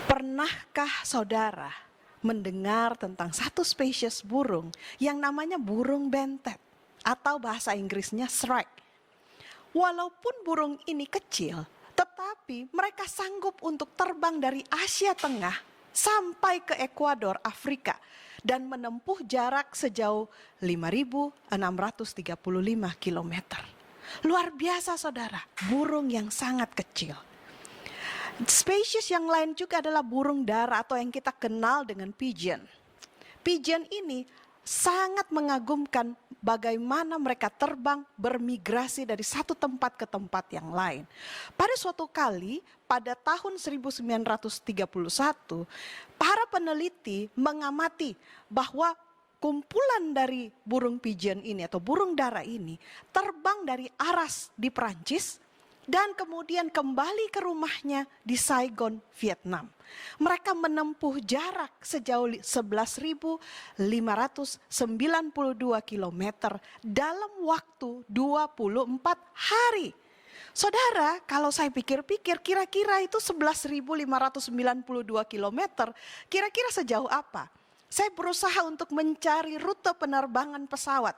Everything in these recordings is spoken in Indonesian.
Pernahkah saudara mendengar tentang satu spesies burung yang namanya burung bentet atau bahasa Inggrisnya shrike? Walaupun burung ini kecil, tetapi mereka sanggup untuk terbang dari Asia Tengah sampai ke Ekuador, Afrika, dan menempuh jarak sejauh 5.635 km. Luar biasa saudara, burung yang sangat kecil. Spesies yang lain juga adalah burung dara atau yang kita kenal dengan pigeon. Pigeon ini sangat mengagumkan bagaimana mereka terbang bermigrasi dari satu tempat ke tempat yang lain. Pada suatu kali, pada tahun 1931, para peneliti mengamati bahwa kumpulan dari burung pigeon ini atau burung dara ini terbang dari Arras di Prancis dan kemudian kembali ke rumahnya di Saigon, Vietnam. Mereka menempuh jarak sejauh 11.592 km dalam waktu 24 hari. Saudara, kalau saya pikir-pikir kira-kira itu 11.592 km, kira-kira sejauh apa? Saya berusaha untuk mencari rute penerbangan pesawat.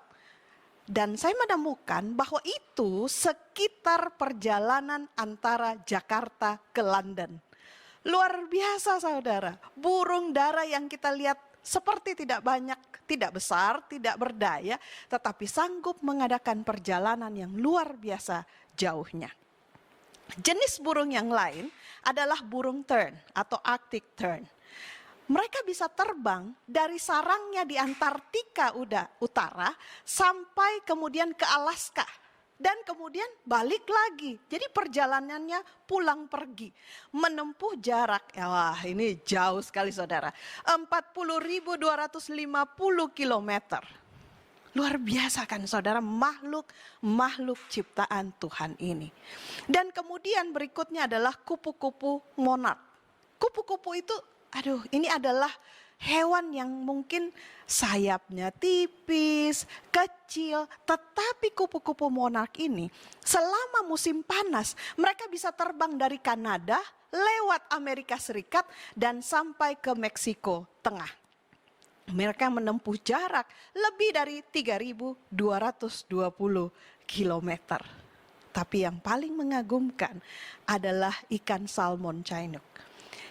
Dan saya menemukan bahwa itu sekitar perjalanan antara Jakarta ke London. Luar biasa saudara, burung dara yang kita lihat seperti tidak banyak, tidak besar, tidak berdaya, tetapi sanggup mengadakan perjalanan yang luar biasa jauhnya. Jenis burung yang lain adalah burung tern atau Arctic tern. Mereka bisa terbang dari sarangnya di Antartika utara sampai kemudian ke Alaska. Dan kemudian balik lagi. Jadi perjalanannya pulang pergi. Menempuh jarak, wah ini jauh sekali saudara. 40.250 km. Luar biasa kan saudara, makhluk ciptaan Tuhan ini. Dan kemudian berikutnya adalah kupu-kupu monark. Kupu-kupu itu ini adalah hewan yang mungkin sayapnya tipis, kecil, tetapi kupu-kupu monark ini selama musim panas mereka bisa terbang dari Kanada lewat Amerika Serikat dan sampai ke Meksiko Tengah. Mereka menempuh jarak lebih dari 3.220 km. Tapi yang paling mengagumkan adalah ikan salmon Chinook.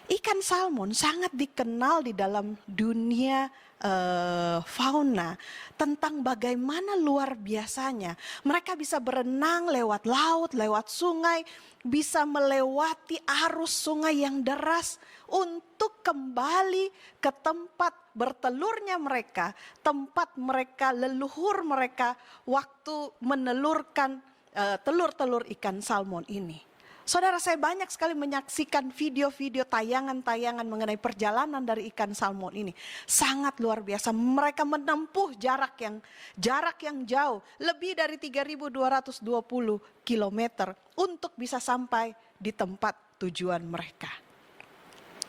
Ikan salmon sangat dikenal di dalam dunia fauna tentang bagaimana luar biasanya. Mereka bisa berenang lewat laut, lewat sungai, bisa melewati arus sungai yang deras untuk kembali ke tempat bertelurnya mereka, tempat mereka, leluhur mereka waktu menelurkan telur-telur ikan salmon ini. Saudara, saya banyak sekali menyaksikan video-video tayangan-tayangan mengenai perjalanan dari ikan salmon ini. Sangat luar biasa. Mereka menempuh jarak yang jauh, lebih dari 3.220 km untuk bisa sampai di tempat tujuan mereka.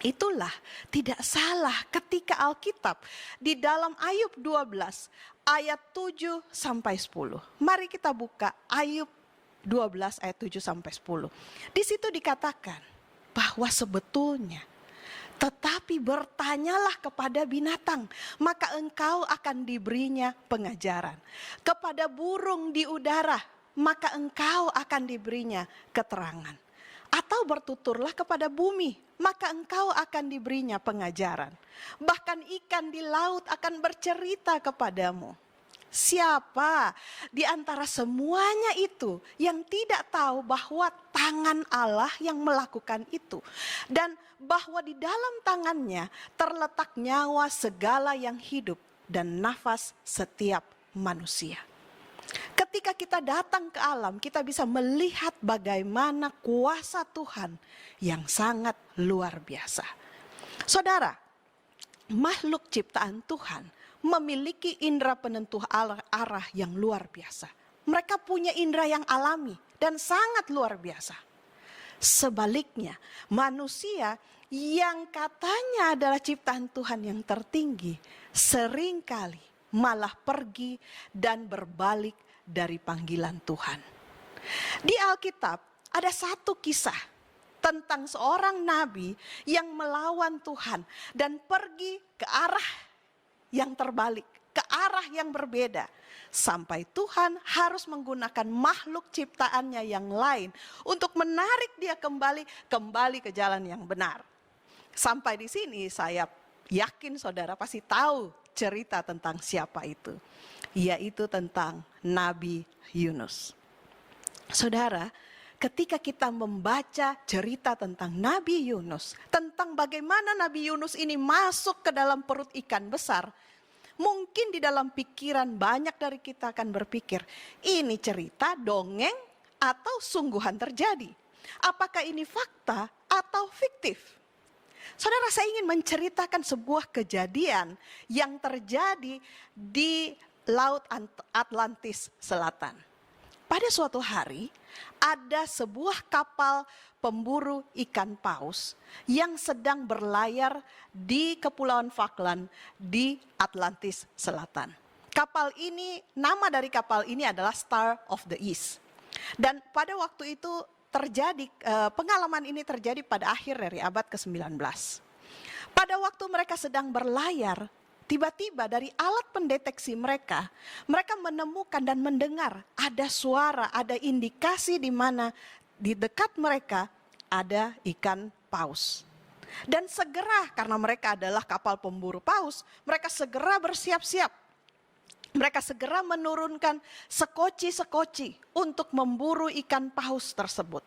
Itulah tidak salah ketika Alkitab di dalam Ayub 12 ayat 7 sampai 10. Mari kita buka Ayub 12 ayat 7 sampai 10. Di situ dikatakan bahwa sebetulnya tetapi bertanyalah kepada binatang, maka engkau akan diberinya pengajaran. Kepada burung di udara, maka engkau akan diberinya keterangan. Atau bertuturlah kepada bumi, maka engkau akan diberinya pengajaran. Bahkan ikan di laut akan bercerita kepadamu. Siapa di antara semuanya itu yang tidak tahu bahwa tangan Allah yang melakukan itu, dan bahwa di dalam tangannya terletak nyawa segala yang hidup dan nafas setiap manusia. Ketika kita datang ke alam, kita bisa melihat bagaimana kuasa Tuhan yang sangat luar biasa. Saudara, makhluk ciptaan Tuhan memiliki indera penentu arah yang luar biasa. Mereka punya indera yang alami dan sangat luar biasa. Sebaliknya, manusia yang katanya adalah ciptaan Tuhan yang tertinggi, seringkali malah pergi dan berbalik dari panggilan Tuhan. Di Alkitab ada satu kisah tentang seorang nabi yang melawan Tuhan dan pergi ke arah yang terbalik, ke arah yang berbeda. Sampai Tuhan harus menggunakan makhluk ciptaannya yang lain untuk menarik dia kembali ke jalan yang benar. Sampai di sini saya yakin saudara pasti tahu cerita tentang siapa itu. Yaitu tentang Nabi Yunus. Saudara, ketika kita membaca cerita tentang Nabi Yunus, tentang bagaimana Nabi Yunus ini masuk ke dalam perut ikan besar, mungkin di dalam pikiran banyak dari kita akan berpikir, ini cerita dongeng atau sungguhan terjadi? Apakah ini fakta atau fiktif? Saudara, saya ingin menceritakan sebuah kejadian yang terjadi di Laut Atlantis Selatan. Pada suatu hari, ada sebuah kapal pemburu ikan paus yang sedang berlayar di Kepulauan Falkland di Atlantis Selatan. Nama dari kapal ini adalah Star of the East. Dan pada waktu itu pengalaman ini terjadi pada akhir dari abad ke-19. Pada waktu mereka sedang berlayar, tiba-tiba dari alat pendeteksi mereka menemukan dan mendengar ada suara, ada indikasi di mana di dekat mereka ada ikan paus. Dan segera, karena mereka adalah kapal pemburu paus, mereka segera bersiap-siap. Mereka segera menurunkan sekoci-sekoci untuk memburu ikan paus tersebut.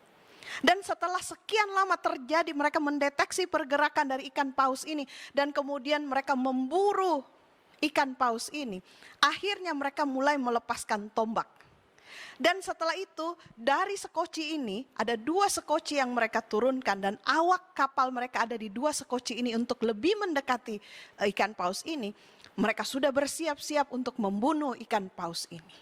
Dan setelah sekian lama terjadi, mereka mendeteksi pergerakan dari ikan paus ini. Dan kemudian mereka memburu ikan paus ini. Akhirnya mereka mulai melepaskan tombak. Dan setelah itu, dari sekoci ini, ada 2 sekoci yang mereka turunkan. Dan awak kapal mereka ada di 2 sekoci ini untuk lebih mendekati ikan paus ini. Mereka sudah bersiap-siap untuk membunuh ikan paus ini.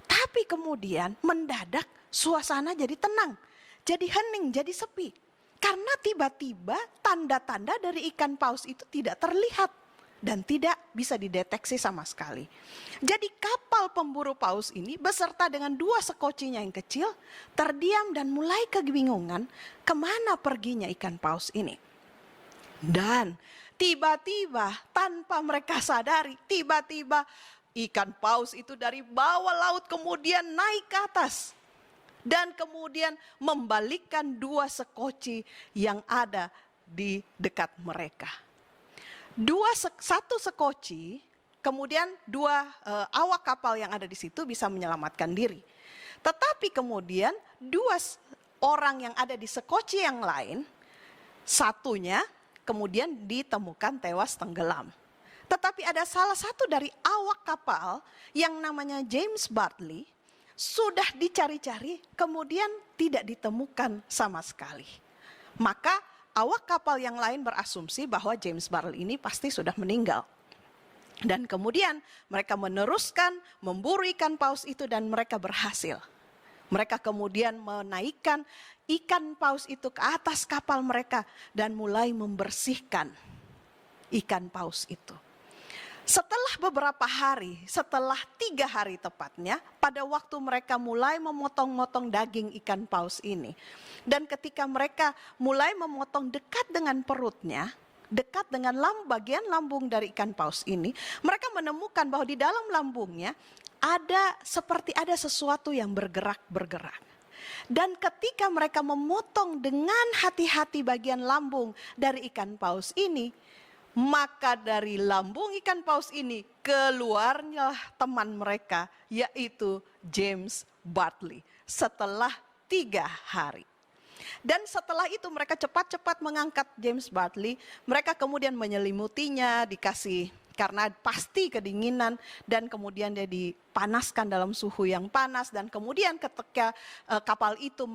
Tapi kemudian mendadak suasana jadi tenang. Jadi hening, jadi sepi. Karena tiba-tiba tanda-tanda dari ikan paus itu tidak terlihat. Dan tidak bisa dideteksi sama sekali. Jadi kapal pemburu paus ini beserta dengan 2 sekocinya yang kecil terdiam dan mulai kebingungan kemana perginya ikan paus ini. Dan tiba-tiba tanpa mereka sadari, tiba-tiba ikan paus itu dari bawah laut kemudian naik ke atas. Dan kemudian membalikkan 2 sekoci yang ada di dekat mereka. 1 sekoci, kemudian 2 awak kapal yang ada di situ bisa menyelamatkan diri. Tetapi kemudian 2 orang yang ada di sekoci yang lain, satunya kemudian ditemukan tewas tenggelam. Tetapi ada salah satu dari awak kapal yang namanya James Bartley, sudah dicari-cari, kemudian tidak ditemukan sama sekali. Maka awak kapal yang lain berasumsi bahwa James Bartley ini pasti sudah meninggal. Dan kemudian mereka meneruskan memburu ikan paus itu dan mereka berhasil. Mereka kemudian menaikkan ikan paus itu ke atas kapal mereka dan mulai membersihkan ikan paus itu. Setelah beberapa hari, setelah 3 hari tepatnya, pada waktu mereka mulai memotong-motong daging ikan paus ini. Dan ketika mereka mulai memotong dekat dengan perutnya, dekat dengan bagian lambung dari ikan paus ini, mereka menemukan bahwa di dalam lambungnya ada sesuatu yang bergerak-bergerak. Dan ketika mereka memotong dengan hati-hati bagian lambung dari ikan paus ini, maka dari lambung ikan paus ini keluarnya teman mereka, yaitu James Bartley, setelah 3 hari. Dan setelah itu mereka cepat-cepat mengangkat James Bartley. Mereka kemudian menyelimutinya, karena pasti kedinginan, dan kemudian dia dipanaskan dalam suhu yang panas. Dan kemudian ketika kapal itu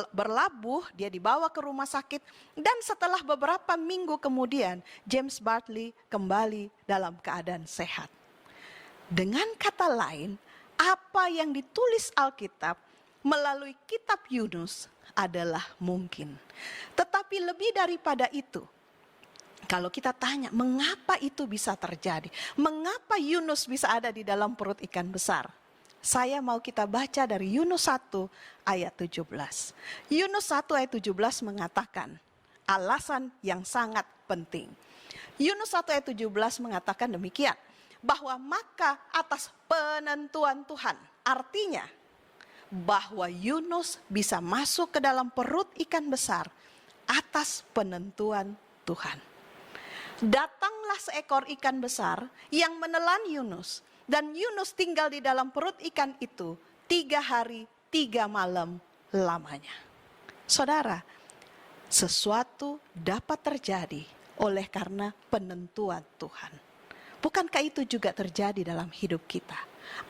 berlabuh, dia dibawa ke rumah sakit. Dan setelah beberapa minggu kemudian, James Bartley kembali dalam keadaan sehat. Dengan kata lain, apa yang ditulis Alkitab melalui kitab Yunus adalah mungkin. Tetapi lebih daripada itu, kalau kita tanya mengapa itu bisa terjadi, mengapa Yunus bisa ada di dalam perut ikan besar, Saya mau kita baca dari Yunus 1 ayat 17. Yunus 1 ayat 17 mengatakan alasan yang sangat penting. Yunus 1 ayat 17 mengatakan demikian, bahwa maka atas penentuan Tuhan, artinya bahwa Yunus bisa masuk ke dalam perut ikan besar atas penentuan Tuhan. Datanglah seekor ikan besar yang menelan Yunus, dan Yunus tinggal di dalam perut ikan itu 3 hari 3 malam lamanya. Saudara, sesuatu dapat terjadi oleh karena penentuan Tuhan. Bukankah itu juga terjadi dalam hidup kita?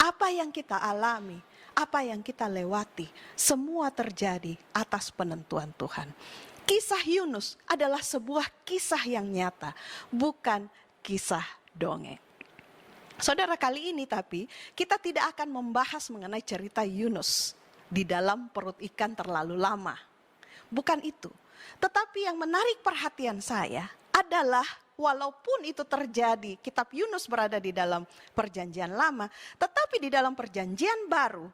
Apa yang kita alami, apa yang kita lewati, semua terjadi atas penentuan Tuhan. Kisah Yunus adalah sebuah kisah yang nyata, bukan kisah dongeng. Saudara, kali ini tapi kita tidak akan membahas mengenai cerita Yunus di dalam perut ikan terlalu lama. Bukan itu. Tetapi yang menarik perhatian saya adalah walaupun itu terjadi, kitab Yunus berada di dalam perjanjian lama, tetapi di dalam perjanjian baru,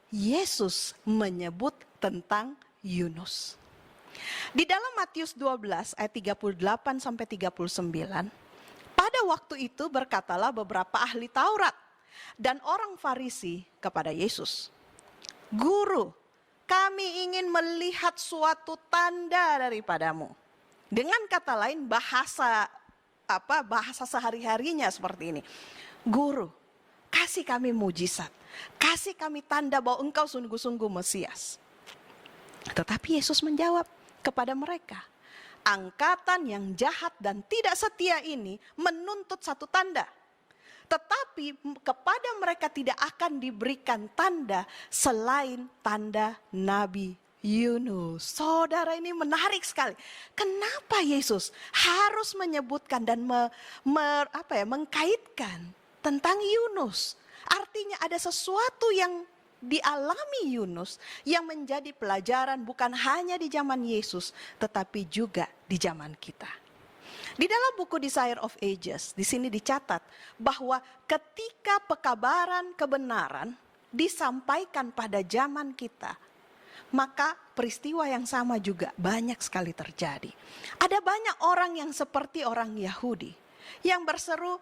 Yesus menyebut tentang Yunus. Di dalam Matius 12 ayat 38 sampai 39, pada waktu itu berkatalah beberapa ahli Taurat dan orang Farisi kepada Yesus, "Guru, kami ingin melihat suatu tanda daripadamu." Dengan kata lain, bahasa sehari-harinya seperti ini. "Guru, kasih kami mujizat, kasih kami tanda bahwa engkau sungguh-sungguh Mesias." Tetapi Yesus menjawab kepada mereka, "Angkatan yang jahat dan tidak setia ini menuntut satu tanda. Tetapi kepada mereka tidak akan diberikan tanda selain tanda Nabi Yunus." Saudara, ini menarik sekali. Kenapa Yesus harus menyebutkan dan mengkaitkan tentang Yunus? Artinya ada sesuatu yang dialami Yunus yang menjadi pelajaran bukan hanya di zaman Yesus, tetapi juga di zaman kita. Di dalam buku Desire of Ages, di sini dicatat bahwa ketika pekabaran kebenaran disampaikan pada zaman kita, maka peristiwa yang sama juga banyak sekali terjadi. Ada banyak orang yang seperti orang Yahudi yang berseru,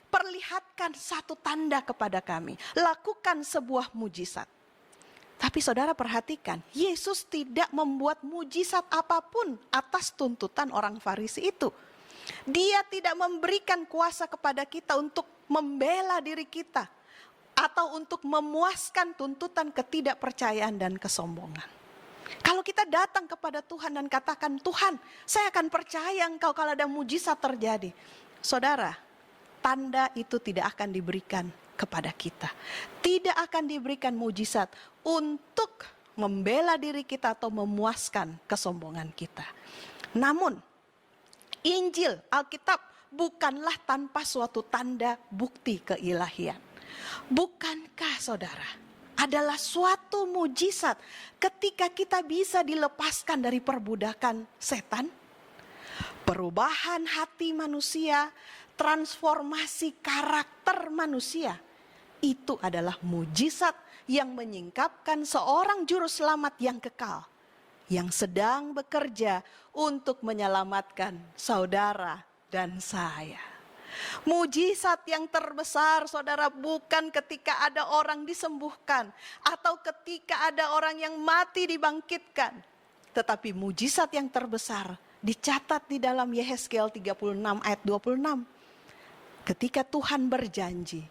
"Perlihatkan satu tanda kepada kami, lakukan sebuah mujizat." Tapi saudara perhatikan, Yesus tidak membuat mujizat apapun atas tuntutan orang Farisi itu. Dia tidak memberikan kuasa kepada kita untuk membela diri kita atau untuk memuaskan tuntutan ketidakpercayaan dan kesombongan. Kalau kita datang kepada Tuhan dan katakan, "Tuhan, saya akan percaya engkau kalau ada mujizat terjadi." Saudara, tanda itu tidak akan diberikan kepada kita. Tidak akan diberikan mujizat untuk membela diri kita atau memuaskan kesombongan kita. Namun, Injil, Alkitab bukanlah tanpa suatu tanda bukti keilahian. Bukankah saudara, adalah suatu mujizat ketika kita bisa dilepaskan dari perbudakan setan? Perubahan hati manusia, transformasi karakter manusia, itu adalah mujizat yang menyingkapkan seorang juru selamat yang kekal, yang sedang bekerja untuk menyelamatkan saudara dan saya. Mujizat yang terbesar, saudara, bukan ketika ada orang disembuhkan atau ketika ada orang yang mati dibangkitkan. Tetapi mujizat yang terbesar dicatat di dalam Yehezkiel 36 ayat 26. Ketika Tuhan berjanji,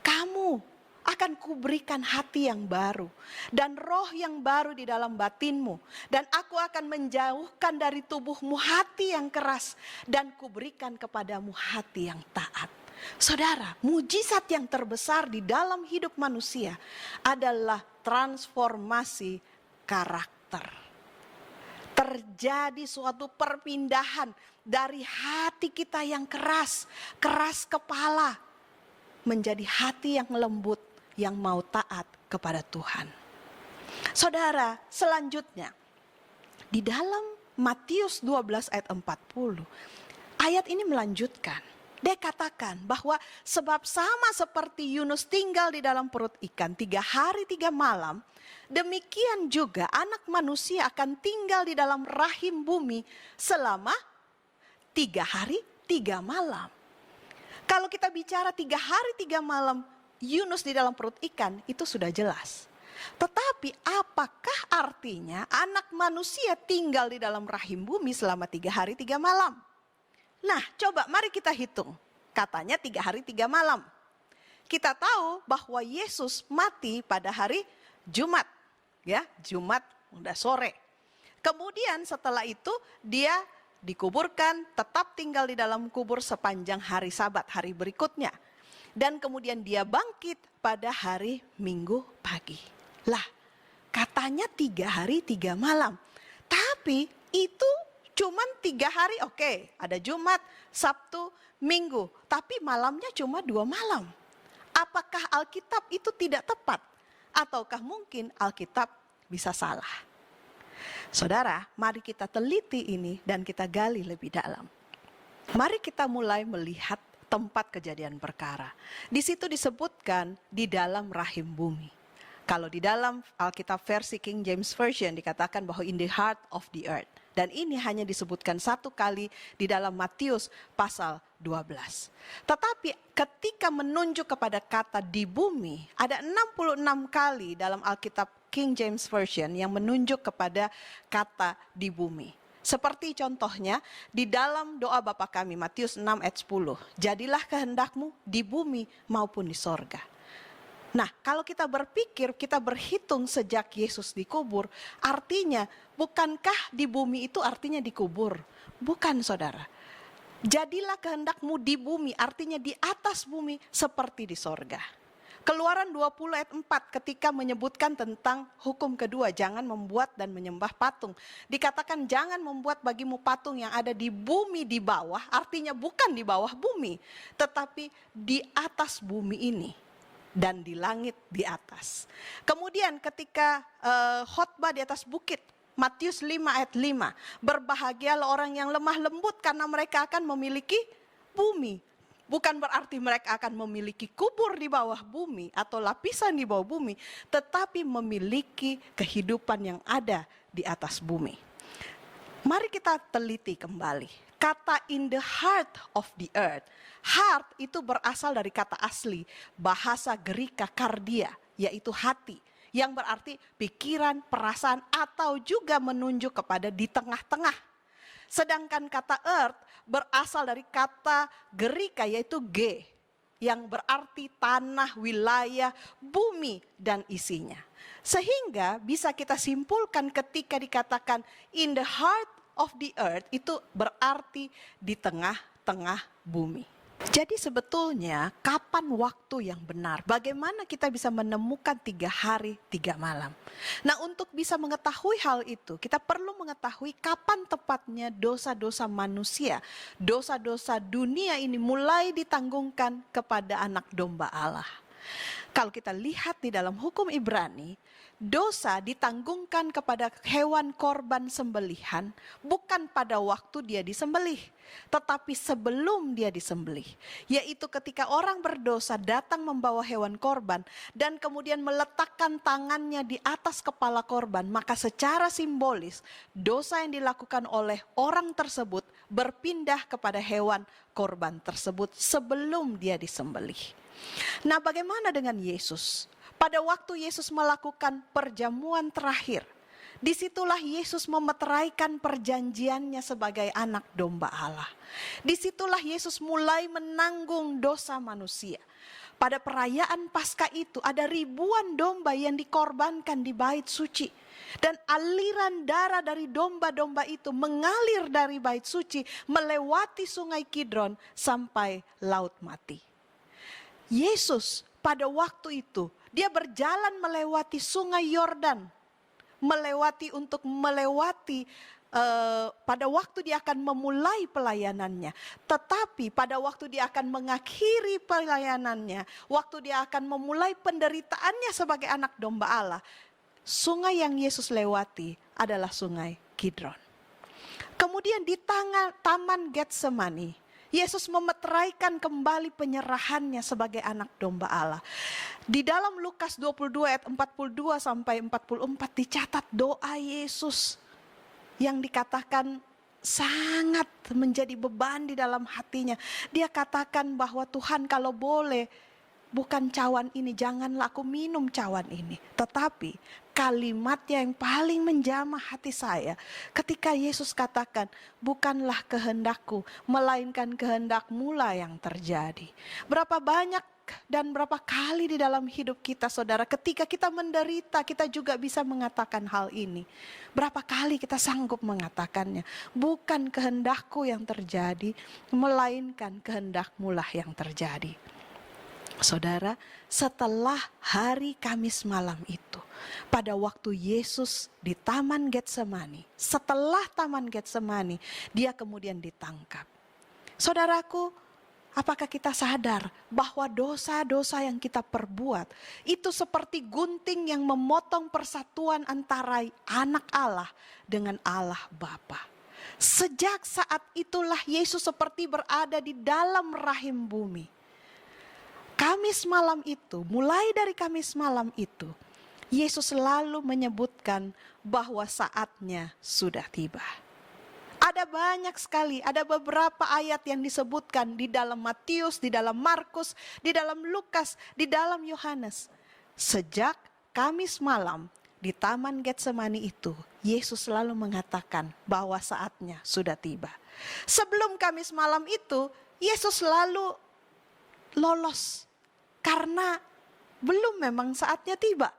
"Kamu akan kuberikan hati yang baru dan roh yang baru di dalam batinmu, dan aku akan menjauhkan dari tubuhmu hati yang keras dan kuberikan kepadamu hati yang taat." Saudara, mujizat yang terbesar di dalam hidup manusia adalah transformasi karakter. Terjadi suatu perpindahan dari hati kita yang keras kepala, menjadi hati yang lembut, yang mau taat kepada Tuhan. Saudara, selanjutnya di dalam Matius 12 ayat 40, ayat ini melanjutkan, Dia katakan bahwa sebab sama seperti Yunus tinggal di dalam perut ikan 3 hari 3 malam, demikian juga anak manusia akan tinggal di dalam rahim bumi selama 3 hari 3 malam. Kalau kita bicara 3 hari 3 malam Yunus di dalam perut ikan, itu sudah jelas. Tetapi apakah artinya anak manusia tinggal di dalam rahim bumi selama 3 hari 3 malam? Nah, coba mari kita hitung. Katanya 3 hari 3 malam. Kita tahu bahwa Yesus mati pada hari Jumat. Ya, Jumat udah sore. Kemudian setelah itu dia dikuburkan, tetap tinggal di dalam kubur sepanjang hari Sabat, hari berikutnya. Dan kemudian dia bangkit pada hari Minggu pagi. Lah, katanya 3 hari 3 malam. Tapi itu cuman 3 hari, oke, ada Jumat, Sabtu, Minggu. Tapi malamnya cuma 2 malam. Apakah Alkitab itu tidak tepat? Ataukah mungkin Alkitab bisa salah? Saudara, mari kita teliti ini dan kita gali lebih dalam. Mari kita mulai melihat tempat kejadian perkara. Di situ disebutkan di dalam rahim bumi. Kalau di dalam Alkitab versi King James Version dikatakan bahwa in the heart of the earth. Dan ini hanya disebutkan 1 kali di dalam Matius pasal 12. Tetapi ketika menunjuk kepada kata di bumi, ada 66 kali dalam Alkitab King James Version yang menunjuk kepada kata di bumi. Seperti contohnya di dalam doa Bapa kami, Matius 6 ayat 10. Jadilah kehendakmu di bumi maupun di sorga. Nah, kalau kita berpikir, kita berhitung sejak Yesus dikubur, artinya bukankah di bumi itu artinya dikubur? Bukan, saudara. Jadilah kehendakmu di bumi, artinya di atas bumi seperti di sorga. Keluaran 20 ayat 4 ketika menyebutkan tentang hukum kedua, jangan membuat dan menyembah patung. Dikatakan jangan membuat bagimu patung yang ada di bumi di bawah, artinya bukan di bawah bumi, tetapi di atas bumi ini. Dan di langit di atas. Kemudian ketika khotbah di atas bukit, Matius 5 ayat 5. Berbahagialah orang yang lemah lembut karena mereka akan memiliki bumi. Bukan berarti mereka akan memiliki kubur di bawah bumi atau lapisan di bawah bumi. Tetapi memiliki kehidupan yang ada di atas bumi. Mari kita teliti kembali. Kata in the heart of the earth. Heart itu berasal dari kata asli bahasa Gerika kardia, yaitu hati. Yang berarti pikiran, perasaan atau juga menunjuk kepada di tengah-tengah. Sedangkan kata earth berasal dari kata Gerika yaitu ge. Yang berarti tanah, wilayah, bumi dan isinya. Sehingga bisa kita simpulkan ketika dikatakan in the heart of the earth itu berarti di tengah-tengah bumi. Jadi sebetulnya kapan waktu yang benar? Bagaimana kita bisa menemukan 3 hari 3 malam? Nah, untuk bisa mengetahui hal itu, kita perlu mengetahui kapan tepatnya dosa-dosa manusia, dosa-dosa dunia ini mulai ditanggungkan kepada anak domba Allah. Kalau kita lihat di dalam hukum Ibrani, dosa ditanggungkan kepada hewan korban sembelihan bukan pada waktu dia disembelih, tetapi sebelum dia disembelih. Yaitu ketika orang berdosa datang membawa hewan korban dan kemudian meletakkan tangannya di atas kepala korban, maka secara simbolis dosa yang dilakukan oleh orang tersebut berpindah kepada hewan korban tersebut sebelum dia disembelih. Nah, bagaimana dengan Yesus? Pada waktu Yesus melakukan perjamuan terakhir, disitulah Yesus memeteraikan perjanjiannya sebagai anak domba Allah. Disitulah Yesus mulai menanggung dosa manusia. Pada perayaan Paskah itu ada ribuan domba yang dikorbankan di bait suci. Dan aliran darah dari domba-domba itu mengalir dari bait suci melewati sungai Kidron sampai laut mati. Yesus pada waktu itu dia berjalan melewati sungai Yordan, pada waktu dia akan memulai pelayanannya. Tetapi pada waktu dia akan mengakhiri pelayanannya, waktu dia akan memulai penderitaannya sebagai anak domba Allah, sungai yang Yesus lewati adalah sungai Kidron. Kemudian di Taman Getsemani, Yesus memeteraikan kembali penyerahannya sebagai anak domba Allah. Di dalam Lukas 22 ayat 42 sampai 44 dicatat doa Yesus yang dikatakan sangat menjadi beban di dalam hatinya. Dia katakan bahwa Tuhan kalau boleh, bukan cawan ini, janganlah aku minum cawan ini. Tetapi kalimatnya yang paling menjamah hati saya ketika Yesus katakan, bukanlah kehendakku, melainkan kehendak-Mu yang terjadi. Berapa banyak dan berapa kali di dalam hidup kita, saudara, ketika kita menderita, kita juga bisa mengatakan hal ini. Berapa kali kita sanggup mengatakannya, bukan kehendakku yang terjadi, melainkan kehendak-Mu yang terjadi. Saudara, setelah hari Kamis malam itu, pada waktu Yesus di Taman Getsemani, setelah Taman Getsemani, dia kemudian ditangkap. Saudaraku, apakah kita sadar bahwa dosa-dosa yang kita perbuat itu seperti gunting yang memotong persatuan antara anak Allah dengan Allah Bapa. Sejak saat itulah Yesus seperti berada di dalam rahim bumi. Kamis malam itu, mulai dari Kamis malam itu, Yesus selalu menyebutkan bahwa saatnya sudah tiba. Ada banyak sekali, ada beberapa ayat yang disebutkan di dalam Matius, di dalam Markus, di dalam Lukas, di dalam Yohanes. Sejak Kamis malam di Taman Getsemani itu, Yesus selalu mengatakan bahwa saatnya sudah tiba. Sebelum Kamis malam itu, Yesus selalu lolos karena belum memang saatnya tiba.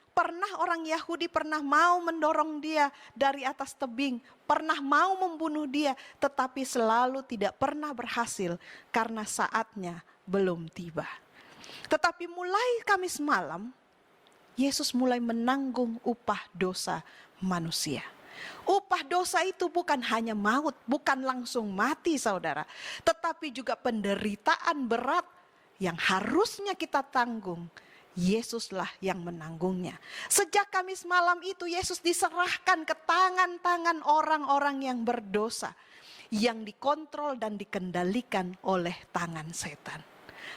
Pernah orang Yahudi pernah mau mendorong dia dari atas tebing, pernah mau membunuh dia, tetapi selalu tidak pernah berhasil karena saatnya belum tiba. Tetapi mulai Kamis malam, Yesus mulai menanggung upah dosa manusia. Upah dosa itu bukan hanya maut, bukan langsung mati, saudara, tetapi juga penderitaan berat yang harusnya kita tanggung. Yesuslah yang menanggungnya. Sejak Kamis malam itu Yesus diserahkan ke tangan-tangan orang-orang yang berdosa, yang dikontrol dan dikendalikan oleh tangan setan.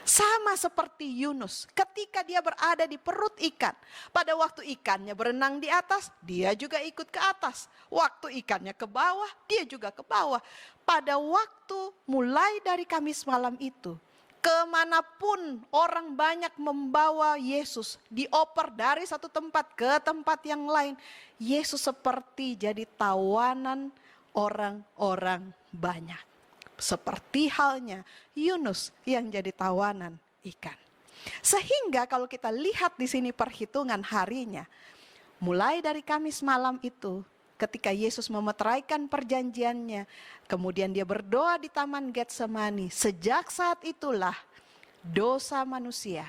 Sama seperti Yunus ketika dia berada di perut ikan. Pada waktu ikannya berenang di atas, dia juga ikut ke atas. Waktu ikannya ke bawah, dia juga ke bawah. Pada waktu mulai dari Kamis malam itu, kemanapun orang banyak membawa Yesus, dioper dari satu tempat ke tempat yang lain, Yesus seperti jadi tawanan orang-orang banyak. Seperti halnya Yunus yang jadi tawanan ikan. Sehingga kalau kita lihat di sini perhitungan harinya, mulai dari Kamis malam itu, ketika Yesus memeteraikan perjanjiannya, kemudian dia berdoa di Taman Getsemani. Sejak saat itulah dosa manusia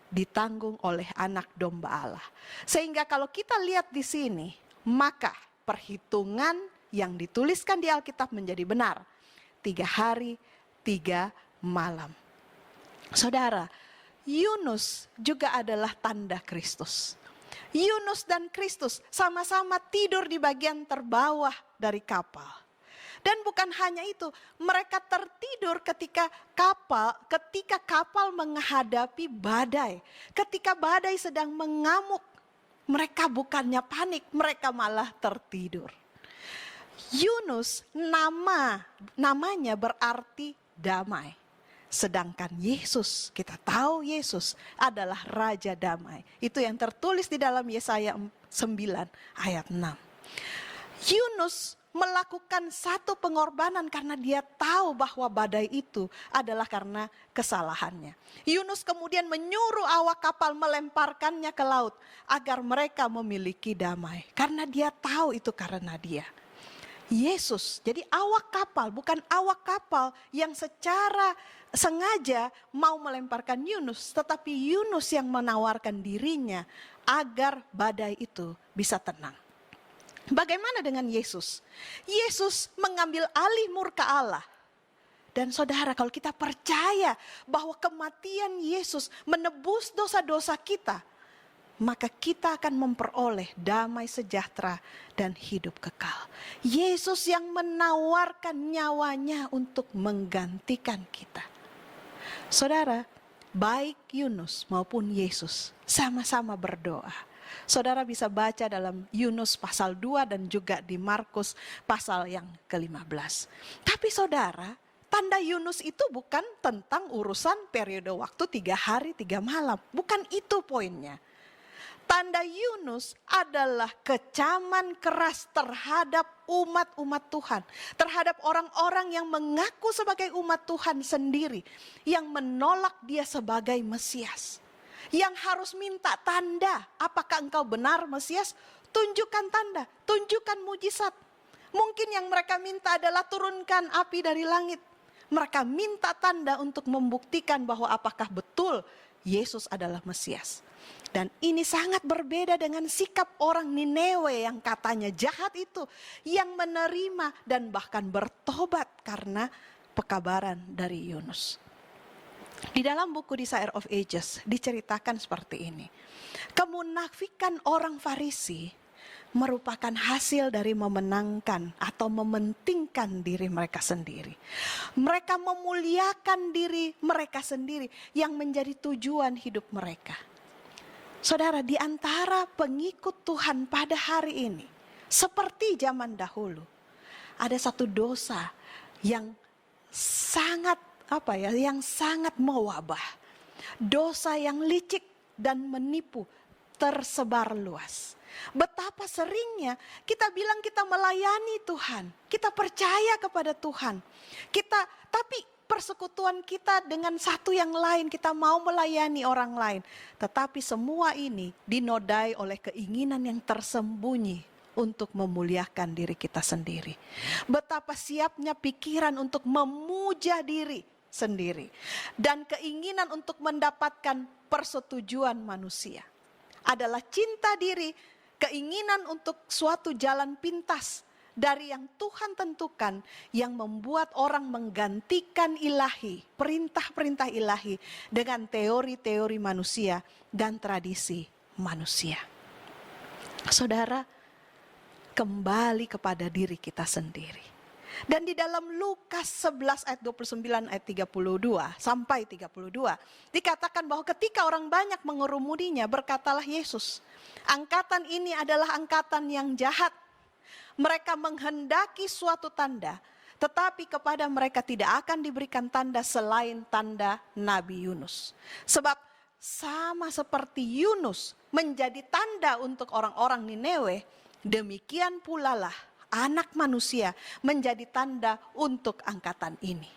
ditanggung oleh anak domba Allah. Sehingga kalau kita lihat di sini, maka perhitungan yang dituliskan di Alkitab menjadi benar. 3 hari, 3 malam. Saudara, Yunus juga adalah tanda Kristus. Yunus dan Kristus sama-sama tidur di bagian terbawah dari kapal. Dan bukan hanya itu, mereka tertidur ketika kapal menghadapi badai. Ketika badai sedang mengamuk, mereka bukannya panik, mereka malah tertidur. Yunus namanya berarti damai. Sedangkan Yesus, kita tahu Yesus adalah Raja Damai. Itu yang tertulis di dalam Yesaya 9 ayat 6. Yunus melakukan satu pengorbanan karena dia tahu bahwa badai itu adalah karena kesalahannya. Yunus kemudian menyuruh awak kapal melemparkannya ke laut agar mereka memiliki damai. Karena dia tahu itu karena dia. Yesus, jadi awak kapal, bukan awak kapal yang secara sengaja mau melemparkan Yunus, tetapi Yunus yang menawarkan dirinya agar badai itu bisa tenang. Bagaimana dengan Yesus? Yesus mengambil alih murka Allah. Dan saudara, kalau kita percaya bahwa kematian Yesus menebus dosa-dosa kita, maka kita akan memperoleh damai sejahtera dan hidup kekal. Yesus yang menawarkan nyawanya untuk menggantikan kita. Saudara, baik Yunus maupun Yesus sama-sama berdoa. Saudara bisa baca dalam Yunus pasal 2 dan juga di Markus pasal yang ke-15. Tapi saudara, tanda Yunus itu bukan tentang urusan periode waktu 3 hari 3 malam. Bukan itu poinnya. Tanda Yunus adalah kecaman keras terhadap umat-umat Tuhan. Terhadap orang-orang yang mengaku sebagai umat Tuhan sendiri. Yang menolak dia sebagai Mesias. Yang harus minta tanda. Apakah engkau benar Mesias? Tunjukkan tanda, tunjukkan mujizat. Mungkin yang mereka minta adalah turunkan api dari langit. Mereka minta tanda untuk membuktikan bahwa apakah betul Yesus adalah Mesias. Dan ini sangat berbeda dengan sikap orang Niniwe yang katanya jahat itu. Yang menerima dan bahkan bertobat karena pekabaran dari Yunus. Di dalam buku Desire of Ages diceritakan seperti ini. Kemunafikan orang Farisi merupakan hasil dari memenangkan atau mementingkan diri mereka sendiri. Mereka memuliakan diri mereka sendiri yang menjadi tujuan hidup mereka. Saudara, di antara pengikut Tuhan pada hari ini, seperti zaman dahulu, ada satu dosa yang sangat yang sangat mewabah. Dosa yang licik dan menipu tersebar luas. Betapa seringnya kita bilang kita melayani Tuhan, kita percaya kepada Tuhan. Tapi persekutuan kita dengan satu yang lain, kita mau melayani orang lain. Tetapi semua ini dinodai oleh keinginan yang tersembunyi untuk memuliakan diri kita sendiri. Betapa siapnya pikiran untuk memuja diri sendiri. Dan keinginan untuk mendapatkan persetujuan manusia. Adalah cinta diri, keinginan untuk suatu jalan pintas dari yang Tuhan tentukan yang membuat orang menggantikan ilahi, perintah-perintah ilahi dengan teori-teori manusia dan tradisi manusia. Saudara, kembali kepada diri kita sendiri. Dan di dalam Lukas 11 ayat 29 ayat 32 sampai 32 dikatakan bahwa ketika orang banyak mengerumuninya, berkatalah Yesus, angkatan ini adalah angkatan yang jahat. Mereka menghendaki suatu tanda, tetapi kepada mereka tidak akan diberikan tanda selain tanda Nabi Yunus. Sebab sama seperti Yunus menjadi tanda untuk orang-orang Niniwe, demikian pula lah Anak Manusia menjadi tanda untuk angkatan ini.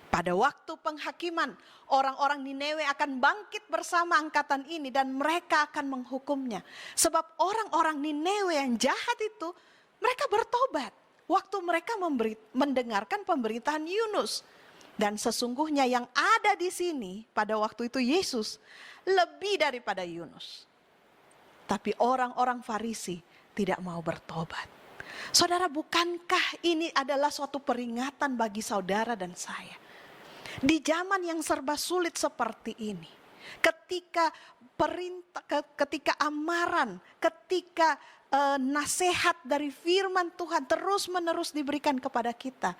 Pada waktu penghakiman, orang-orang Niniwe akan bangkit bersama angkatan ini dan mereka akan menghukumnya. Sebab orang-orang Niniwe yang jahat itu, mereka bertobat waktu mereka mendengarkan pemberitaan Yunus. Dan sesungguhnya yang ada di sini pada waktu itu Yesus lebih daripada Yunus. Tapi orang-orang Farisi tidak mau bertobat. Saudara, bukankah ini adalah suatu peringatan bagi saudara dan saya? Di zaman yang serba sulit seperti ini, ketika amaran, ketika nasihat dari firman Tuhan terus-menerus diberikan kepada kita,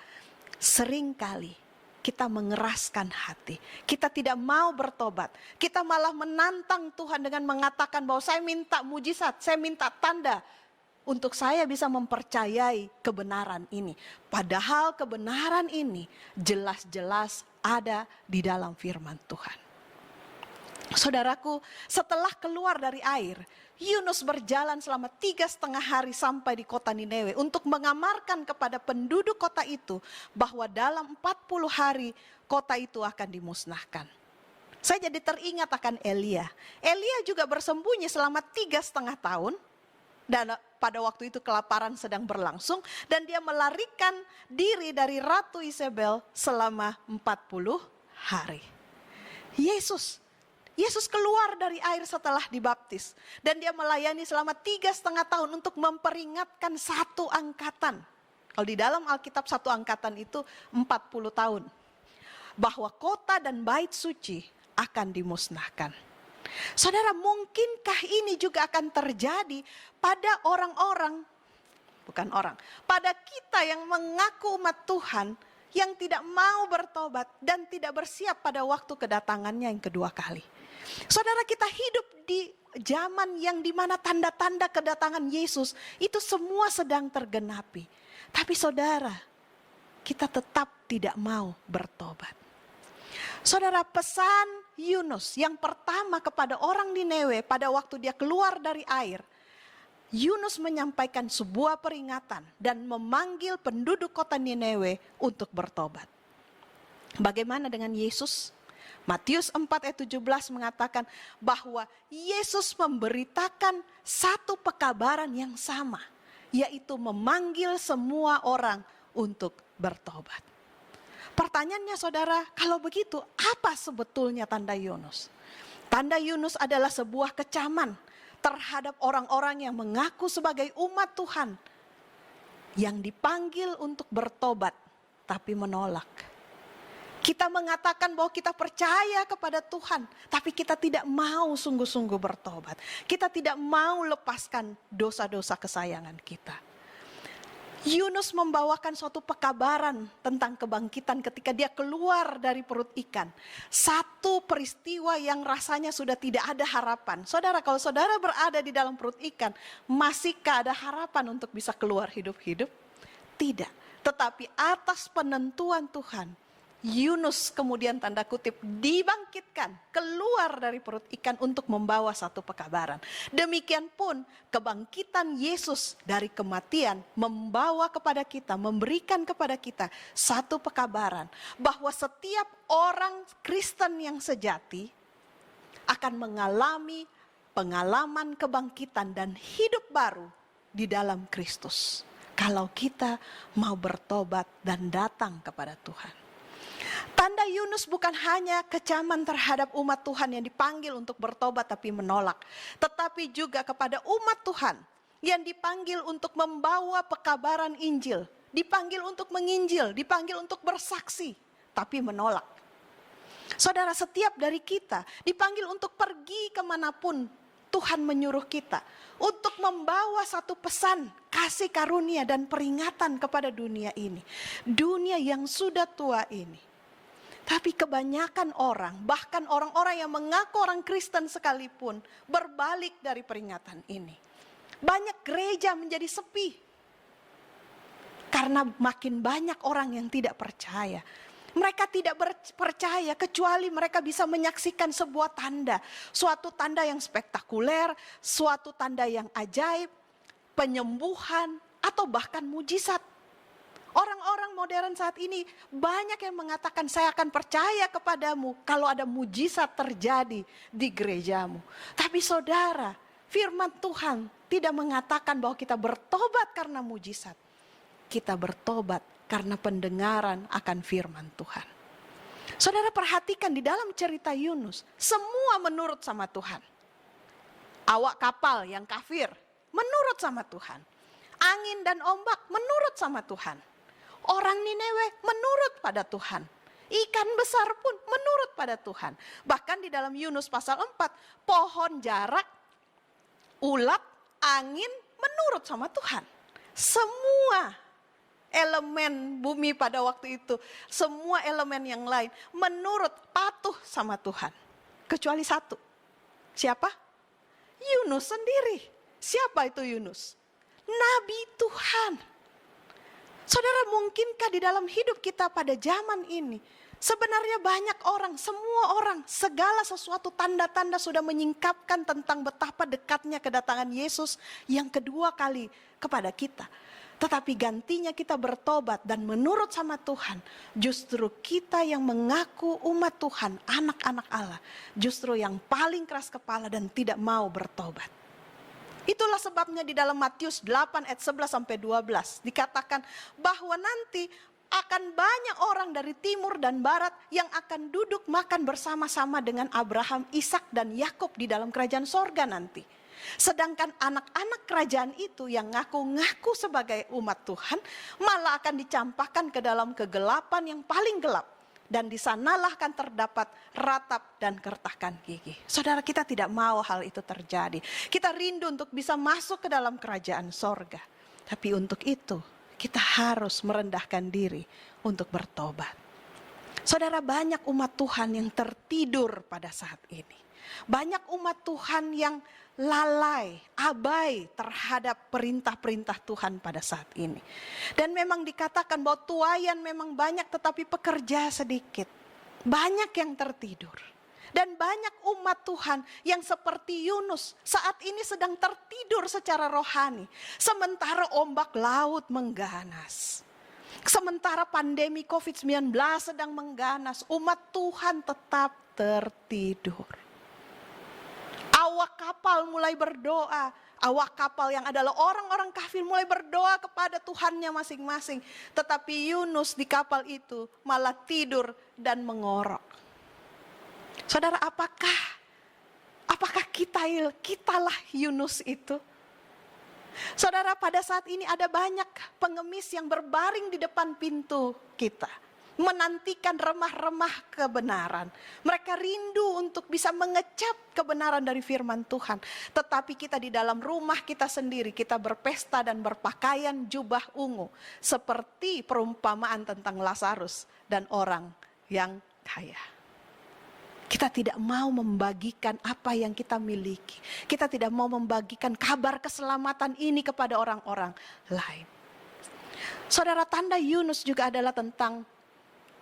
seringkali kita mengeraskan hati. Kita tidak mau bertobat. Kita malah menantang Tuhan dengan mengatakan bahwa saya minta mujizat, saya minta tanda untuk saya bisa mempercayai kebenaran ini. Padahal kebenaran ini jelas-jelas ada di dalam firman Tuhan. Saudaraku, setelah keluar dari air, Yunus berjalan selama 3,5 hari sampai di kota Niniwe untuk mengamarkan kepada penduduk kota itu bahwa dalam 40 hari kota itu akan dimusnahkan. Saya jadi teringat akan Elia. Elia juga bersembunyi selama 3,5 tahun. Dan pada waktu itu kelaparan sedang berlangsung. Dan dia melarikan diri dari Ratu Isabel selama 40 hari. Yesus keluar dari air setelah dibaptis. Dan dia melayani selama 3,5 tahun untuk memperingatkan satu angkatan. Kalau di dalam Alkitab satu angkatan itu 40 tahun. Bahwa kota dan bait suci akan dimusnahkan. Saudara, mungkinkah ini juga akan terjadi pada pada kita yang mengaku umat Tuhan, yang tidak mau bertobat dan tidak bersiap pada waktu kedatangannya yang kedua kali. Saudara, kita hidup di zaman yang dimana tanda-tanda kedatangan Yesus itu semua sedang tergenapi. Tapi saudara, kita tetap tidak mau bertobat. Saudara, pesan Yunus yang pertama kepada orang Niniwe pada waktu dia keluar dari air, Yunus menyampaikan sebuah peringatan dan memanggil penduduk kota Niniwe untuk bertobat. Bagaimana dengan Yesus? Matius 4 ayat 17 mengatakan bahwa Yesus memberitakan satu pekabaran yang sama, yaitu memanggil semua orang untuk bertobat. Pertanyaannya saudara, kalau begitu apa sebetulnya tanda Yunus? Tanda Yunus adalah sebuah kecaman terhadap orang-orang yang mengaku sebagai umat Tuhan, yang dipanggil untuk bertobat tapi menolak. Kita mengatakan bahwa kita percaya kepada Tuhan, tapi kita tidak mau sungguh-sungguh bertobat. Kita tidak mau lepaskan dosa-dosa kesayangan kita. Yunus membawakan suatu pekabaran tentang kebangkitan ketika dia keluar dari perut ikan. Satu peristiwa yang rasanya sudah tidak ada harapan. Saudara, kalau saudara berada di dalam perut ikan, masihkah ada harapan untuk bisa keluar hidup-hidup? Tidak. Tetapi atas penentuan Tuhan, Yunus kemudian tanda kutip dibangkitkan keluar dari perut ikan untuk membawa satu pekabaran. Demikian pun kebangkitan Yesus dari kematian membawa kepada kita, memberikan kepada kita satu pekabaran bahwa setiap orang Kristen yang sejati akan mengalami pengalaman kebangkitan dan hidup baru di dalam Kristus. Kalau kita mau bertobat dan datang kepada Tuhan. Tanda Yunus bukan hanya kecaman terhadap umat Tuhan yang dipanggil untuk bertobat tapi menolak. Tetapi juga kepada umat Tuhan yang dipanggil untuk membawa pekabaran Injil. Dipanggil untuk menginjil, dipanggil untuk bersaksi, tapi menolak. Saudara, setiap dari kita dipanggil untuk pergi kemanapun Tuhan menyuruh kita. Untuk membawa satu pesan kasih karunia dan peringatan kepada dunia ini. Dunia yang sudah tua ini. Tapi kebanyakan orang, bahkan orang-orang yang mengaku orang Kristen sekalipun, berbalik dari peringatan ini. Banyak gereja menjadi sepi. Karena makin banyak orang yang tidak percaya. Mereka tidak percaya kecuali mereka bisa menyaksikan sebuah tanda. Suatu tanda yang spektakuler, suatu tanda yang ajaib, penyembuhan, atau bahkan mujizat. Orang-orang modern saat ini banyak yang mengatakan saya akan percaya kepadamu kalau ada mujizat terjadi di gerejamu. Tapi saudara, firman Tuhan tidak mengatakan bahwa kita bertobat karena mujizat. Kita bertobat karena pendengaran akan firman Tuhan. Saudara, perhatikan di dalam cerita Yunus, semua menurut sama Tuhan. Awak kapal yang kafir menurut sama Tuhan. Angin dan ombak menurut sama Tuhan. Orang Niniwe menurut pada Tuhan. Ikan besar pun menurut pada Tuhan. Bahkan di dalam Yunus pasal 4, pohon jarak, ulat, angin menurut sama Tuhan. Semua elemen bumi pada waktu itu, semua elemen yang lain menurut patuh sama Tuhan. Kecuali satu. Siapa? Yunus sendiri. Siapa itu Yunus? Nabi Tuhan. Saudara, mungkinkah di dalam hidup kita pada zaman ini, sebenarnya banyak orang, semua orang, segala sesuatu tanda-tanda sudah menyingkapkan tentang betapa dekatnya kedatangan Yesus yang kedua kali kepada kita. Tetapi gantinya kita bertobat dan menurut sama Tuhan, justru kita yang mengaku umat Tuhan, anak-anak Allah, justru yang paling keras kepala dan tidak mau bertobat. Itulah sebabnya di dalam Matius 8 ayat 11 sampai 12 dikatakan bahwa nanti akan banyak orang dari timur dan barat yang akan duduk makan bersama-sama dengan Abraham, Ishak dan Yakub di dalam kerajaan sorga nanti. Sedangkan anak-anak kerajaan itu yang ngaku-ngaku sebagai umat Tuhan malah akan dicampakkan ke dalam kegelapan yang paling gelap. dan di sanalah akan terdapat ratap dan kertakan gigi. Saudara, kita tidak mau hal itu terjadi. Kita rindu untuk bisa masuk ke dalam kerajaan sorga. Tapi untuk itu kita harus merendahkan diri untuk bertobat. Saudara, banyak umat Tuhan yang tertidur pada saat ini. Banyak umat Tuhan yang lalai, abai terhadap perintah-perintah Tuhan pada saat ini. Dan memang dikatakan bahwa tuaian memang banyak tetapi pekerja sedikit. Banyak yang tertidur. Dan banyak umat Tuhan yang seperti Yunus saat ini sedang tertidur secara rohani. Sementara ombak laut mengganas. Sementara pandemi COVID-19 sedang mengganas, umat Tuhan tetap tertidur. Awak kapal mulai berdoa. Awak kapal yang adalah orang-orang kafir mulai berdoa kepada Tuhannya masing-masing. Tetapi Yunus di kapal itu malah tidur dan mengorok. Saudara, apakah kitalah Yunus itu? Saudara, pada saat ini ada banyak pengemis yang berbaring di depan pintu kita. Menantikan remah-remah kebenaran. Mereka rindu untuk bisa mengecap kebenaran dari firman Tuhan. Tetapi kita di dalam rumah kita sendiri, kita berpesta dan berpakaian jubah ungu. Seperti perumpamaan tentang Lazarus dan orang yang kaya. Kita tidak mau membagikan apa yang kita miliki. Kita tidak mau membagikan kabar keselamatan ini kepada orang-orang lain. Saudara, tanda Yunus juga adalah tentang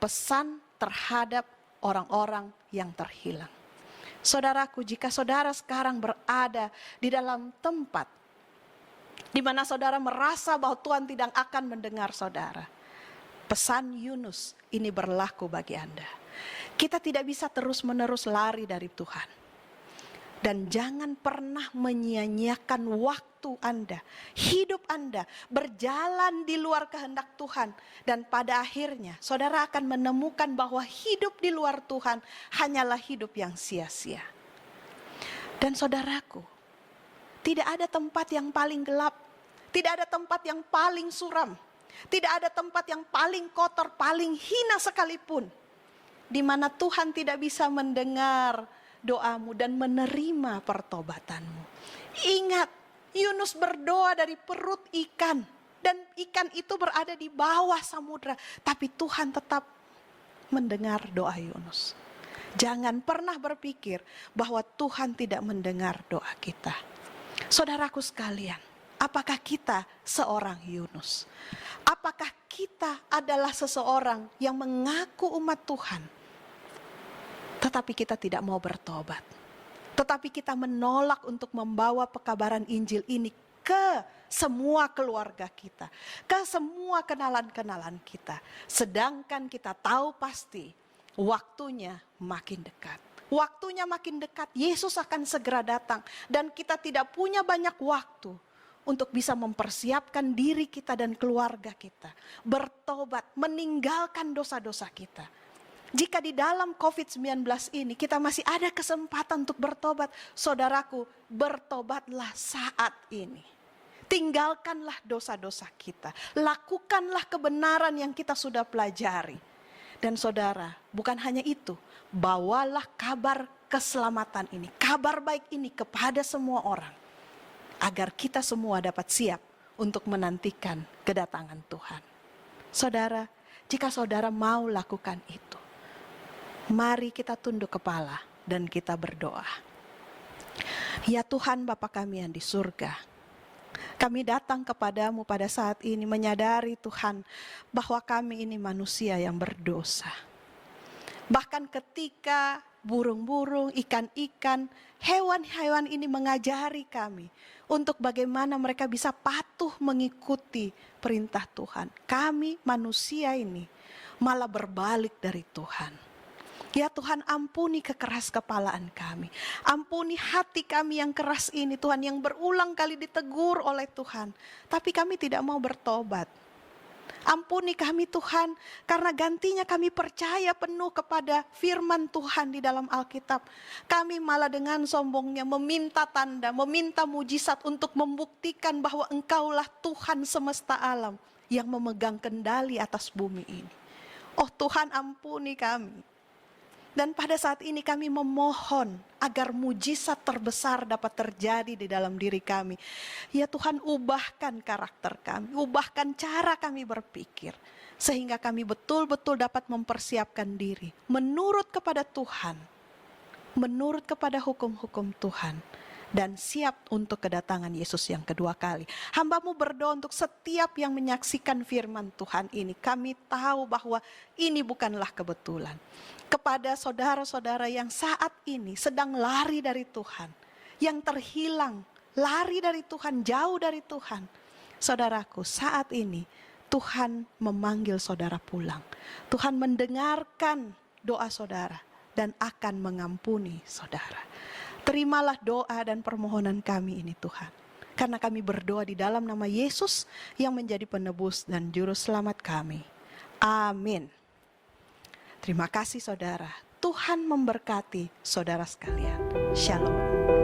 pesan terhadap orang-orang yang terhilang. Saudaraku, jika saudara sekarang berada di dalam tempat di mana saudara merasa bahwa Tuhan tidak akan mendengar saudara, pesan Yunus ini berlaku bagi Anda. Kita tidak bisa terus-menerus lari dari Tuhan. Dan jangan pernah menyia-nyiakan waktu Anda, hidup Anda berjalan di luar kehendak Tuhan. Dan pada akhirnya saudara akan menemukan bahwa hidup di luar Tuhan hanyalah hidup yang sia-sia. Dan saudaraku, tidak ada tempat yang paling gelap, tidak ada tempat yang paling suram, tidak ada tempat yang paling kotor, paling hina sekalipun, di mana Tuhan tidak bisa mendengar doamu dan menerima pertobatanmu. Ingat, Yunus berdoa dari perut ikan dan ikan itu berada di bawah samudra, tapi Tuhan tetap mendengar doa Yunus. Jangan pernah berpikir bahwa Tuhan tidak mendengar doa kita. Saudaraku sekalian, apakah kita seorang Yunus? Apakah kita adalah seseorang yang mengaku umat Tuhan, tetapi kita tidak mau bertobat? Tetapi kita menolak untuk membawa pekabaran Injil ini ke semua keluarga kita, ke semua kenalan-kenalan kita. Sedangkan kita tahu pasti waktunya makin dekat. Waktunya makin dekat, Yesus akan segera datang. Dan kita tidak punya banyak waktu untuk bisa mempersiapkan diri kita dan keluarga kita. Bertobat, meninggalkan dosa-dosa kita. Jika di dalam COVID-19 ini kita masih ada kesempatan untuk bertobat, saudaraku, bertobatlah saat ini. Tinggalkanlah dosa-dosa kita. Lakukanlah kebenaran yang kita sudah pelajari. Dan saudara, bukan hanya itu, bawalah kabar keselamatan ini, kabar baik ini kepada semua orang, agar kita semua dapat siap untuk menantikan kedatangan Tuhan. Saudara, jika saudara mau lakukan itu, mari kita tunduk kepala dan kita berdoa. Ya Tuhan Bapa kami yang di surga, kami datang kepadamu pada saat ini menyadari Tuhan bahwa kami ini manusia yang berdosa. Bahkan ketika burung-burung, ikan-ikan, hewan-hewan ini mengajari kami untuk bagaimana mereka bisa patuh mengikuti perintah Tuhan, kami manusia ini malah berbalik dari Tuhan. Ya Tuhan, ampuni kekeras kepalaan kami. Ampuni hati kami yang keras ini Tuhan, yang berulang kali ditegur oleh Tuhan. Tapi kami tidak mau bertobat. Ampuni kami Tuhan, karena gantinya kami percaya penuh kepada firman Tuhan di dalam Alkitab. Kami malah dengan sombongnya meminta tanda, meminta mujizat untuk membuktikan bahwa Engkaulah Tuhan semesta alam yang memegang kendali atas bumi ini. Oh Tuhan, ampuni kami. Dan pada saat ini kami memohon agar mujizat terbesar dapat terjadi di dalam diri kami. Ya Tuhan, ubahkan karakter kami, ubahkan cara kami berpikir. Sehingga kami betul-betul dapat mempersiapkan diri menurut kepada Tuhan, menurut kepada hukum-hukum Tuhan. Dan siap untuk kedatangan Yesus yang kedua kali. Hamba-Mu berdoa untuk setiap yang menyaksikan firman Tuhan ini. Kami tahu bahwa ini bukanlah kebetulan. Kepada saudara-saudara yang saat ini sedang lari dari Tuhan, yang terhilang, lari dari Tuhan, jauh dari Tuhan. Saudaraku, saat ini Tuhan memanggil saudara pulang. Tuhan mendengarkan doa saudara dan akan mengampuni saudara. Terimalah doa dan permohonan kami ini Tuhan. Karena kami berdoa di dalam nama Yesus yang menjadi penebus dan juru selamat kami. Amin. Terima kasih saudara. Tuhan memberkati saudara sekalian. Shalom.